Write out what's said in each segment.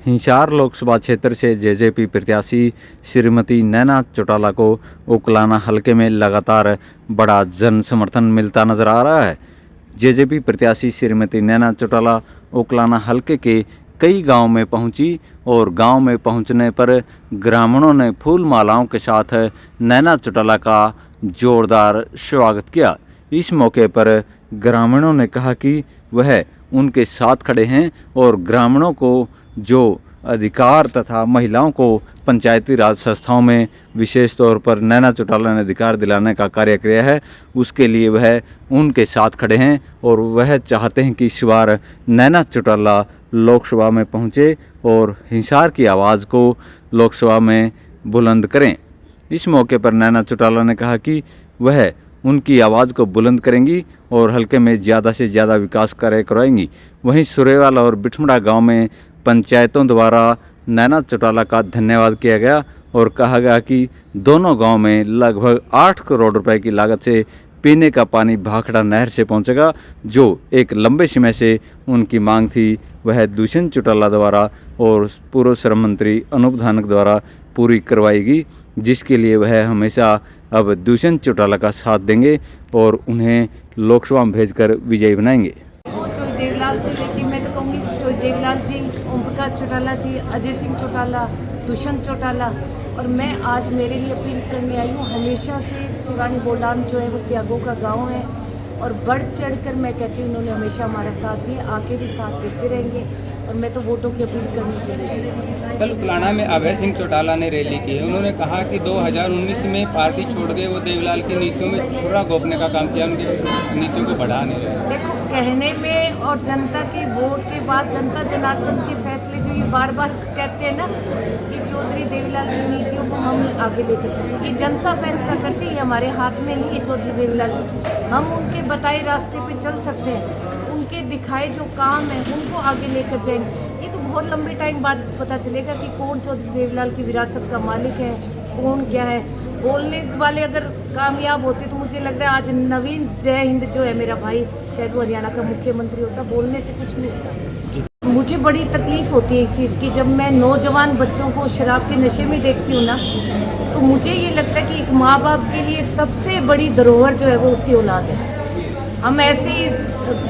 हिसार लोकसभा क्षेत्र से जेजेपी प्रत्याशी श्रीमती नैना चौटाला को उकलाना हलके में लगातार बड़ा जन समर्थन मिलता नजर आ रहा है। जेजेपी प्रत्याशी श्रीमती नैना चौटाला उकलाना हलके के कई गांव में पहुंची और गांव में पहुंचने पर ग्रामीणों ने फूल मालाओं के साथ नैना चौटाला का जोरदार स्वागत किया। इस मौके पर ग्रामीणों ने कहा कि वह उनके साथ खड़े हैं और ग्रामीणों को जो अधिकार तथा महिलाओं को पंचायती राज संस्थाओं में विशेष तौर पर नैना चौटाला ने अधिकार दिलाने का कार्य किया है, उसके लिए वह उनके साथ खड़े हैं और वह चाहते हैं कि इस बार नैना चौटाला लोकसभा में पहुंचे और हिसार की आवाज़ को लोकसभा में बुलंद करें। इस मौके पर नैना चौटाला ने कहा कि वह उनकी आवाज़ को बुलंद करेंगी और हल्के में ज़्यादा से ज़्यादा विकास कार्य करवाएंगी। वहीं सुरेवाला और बिठमड़ा गांव में पंचायतों द्वारा नैना चौटाला का धन्यवाद किया गया और कहा गया कि दोनों गांव में लगभग 8 करोड़ रुपए की लागत से पीने का पानी भाखड़ा नहर से पहुंचेगा, जो एक लंबे समय से उनकी मांग थी। वह दुष्यंत चौटाला द्वारा और पूर्व श्रम मंत्री अनूप धानक द्वारा पूरी करवाएगी, जिसके लिए वह हमेशा अब दुष्यंत चौटाला का साथ देंगे और उन्हें लोकसभा में भेजकर विजयी बनाएंगे। देवलाल से लेकर मैं तो कहूँगी देवलाल जी, ओम प्रकाश चौटाला जी, अजय सिंह चौटाला, दुष्यंत चौटाला, और मैं आज मेरे लिए अपील करने आई हूँ। हमेशा से सिवानी बोलान जो है वो सियागो का गांव है और बढ़ चढ़कर मैं कहती हूँ उन्होंने हमेशा हमारा साथ दिया, आगे भी साथ देते रहेंगे और मैं तो वोटों की अपील करने के लिए। कल उकलाना में अभय सिंह चौटाला ने रैली की है। उन्होंने कहा कि 2019 में पार्टी छोड़ गए, वो देवलाल की नीतियों में छुरा घोंपने का काम किया, उनकी नीतियों को बढ़ा नहीं रहे। देखो, कहने में और जनता के वोट के बाद जनता जनार्दन के फैसले जो ये बार बार कहते हैं ना कि चौधरी देवीलाल की नीतियों को हम आगे लेकर, ये जनता फैसला करती है, हमारे हाथ में नहीं है चौधरी देवीलाल की। हम उनके बताए रास्ते पे चल सकते हैं, उनके दिखाए जो काम है उनको आगे लेकर जाएंगे। ये तो बहुत लंबे टाइम बाद पता चलेगा कि कौन चौधरी देवीलाल की विरासत का मालिक है, कौन क्या है। बोलने वाले अगर कामयाब होते तो मुझे लग रहा है आज नवीन जय हिंद जो है मेरा भाई, शायद वो हरियाणा का मुख्यमंत्री होता। बोलने से कुछ नहीं होता। मुझे बड़ी तकलीफ होती है इस चीज़ की, जब मैं नौजवान बच्चों को शराब के नशे में देखती हूँ ना, तो मुझे ये लगता है कि एक माँ बाप के लिए सबसे बड़ी धरोहर जो है वो उसकी औलाद है। हम ऐसे ही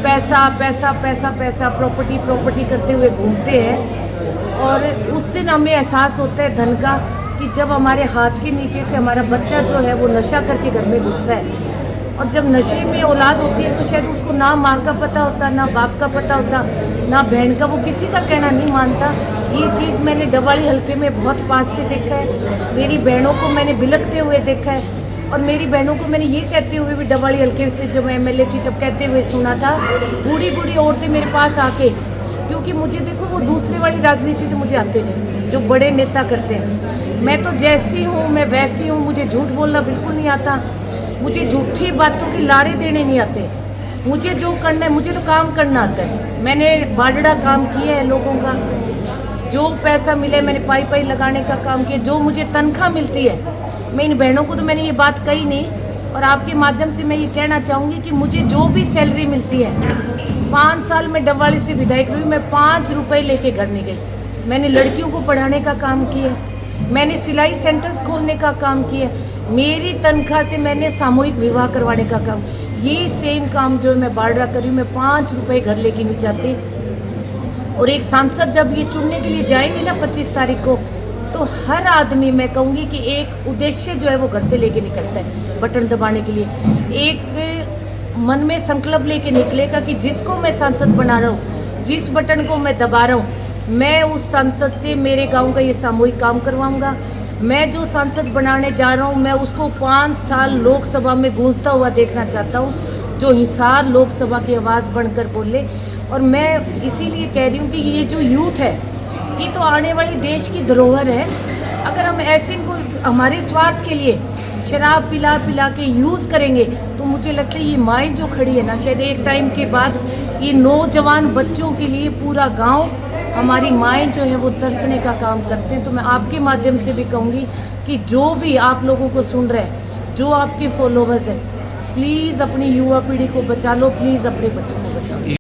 पैसा पैसा पैसा पैसा प्रॉपर्टी प्रॉपर्टी करते हुए घूमते हैं और उस दिन हमें एहसास होता है धन का कि जब हमारे हाथ के नीचे से हमारा बच्चा जो है वो नशा करके घर में घुसता है। और जब नशे में औलाद होती है तो शायद उसको ना माँ का पता होता, ना बाप का पता होता, ना बहन का, वो किसी का कहना नहीं मानता। ये चीज़ मैंने डवाली हल्के में बहुत पास से देखा है। मेरी बहनों को मैंने बिलखते हुए देखा है और मेरी बहनों को मैंने ये कहते हुए भी डवाली हल्के से जब मैं एमएलए थी तब कहते हुए सुना था, बूढ़ी बूढ़ी औरतें मेरे पास आके, क्योंकि मुझे देखो वो दूसरे वाली राजनीति तो मुझे आते नहीं जो बड़े नेता करते हैं। मैं तो जैसी हूँ मैं वैसी हूँ, मुझे झूठ बोलना बिल्कुल नहीं आता, मुझे झूठी बातों की लारे देने नहीं आते। मुझे जो करना है, मुझे तो काम करना आता है। मैंने बाजड़ा काम किया है लोगों का, जो पैसा मिले मैंने पाई पाई लगाने का काम किया, जो मुझे तनख्वाह मिलती है। मैं इन बहनों को तो मैंने ये बात कही नहीं और आपके माध्यम से मैं ये कहना चाहूँगी कि मुझे जो भी सैलरी मिलती है, 5 साल में डबवाली से विधायक हुई, मैं 5 रुपये लेके घर नहीं गई। मैंने लड़कियों को पढ़ाने का काम किया, मैंने सिलाई सेंटर्स खोलने का काम किया, मेरी तनख्वाह से मैंने सामूहिक विवाह करवाने का काम, ये सेम काम जो मैं बारडा कर रही हूँ, मैं 5 रुपये घर लेके नहीं जाती। और एक सांसद जब ये चुनने के लिए जाएंगे ना 25 तारीख को, तो हर आदमी, मैं कहूँगी कि एक उद्देश्य जो है वो घर से लेके निकलता है बटन दबाने के लिए। एक मन में संकल्प लेके निकलेगा कि जिसको मैं सांसद बना रहा हूँ, जिस बटन को मैं दबा रहा हूँ, मैं उस सांसद से मेरे गांव का ये सामूहिक काम करवाऊंगा। मैं जो सांसद बनाने जा रहा हूँ, मैं उसको 5 साल लोकसभा में गूंजता हुआ देखना चाहता हूँ, जो हिसार लोकसभा की आवाज़ बनकर बोले। और मैं इसीलिए कह रही हूँ कि ये जो यूथ है, ये तो आने वाली देश की धरोहर है। अगर हम ऐसे इनको हमारे स्वार्थ के लिए शराब पिला पिला के यूज़ करेंगे तो मुझे लगता है ये माएँ जो खड़ी है ना, शायद एक टाइम के बाद ये नौजवान बच्चों के लिए पूरा गांव, हमारी माएँ जो है वो तरसने का काम करते हैं। तो मैं आपके माध्यम से भी कहूँगी कि जो भी आप लोगों को सुन रहे हैं, जो आपके फॉलोवर्स हैं, प्लीज़ अपनी युवा पीढ़ी को बचा लो, प्लीज़ अपने बच्चों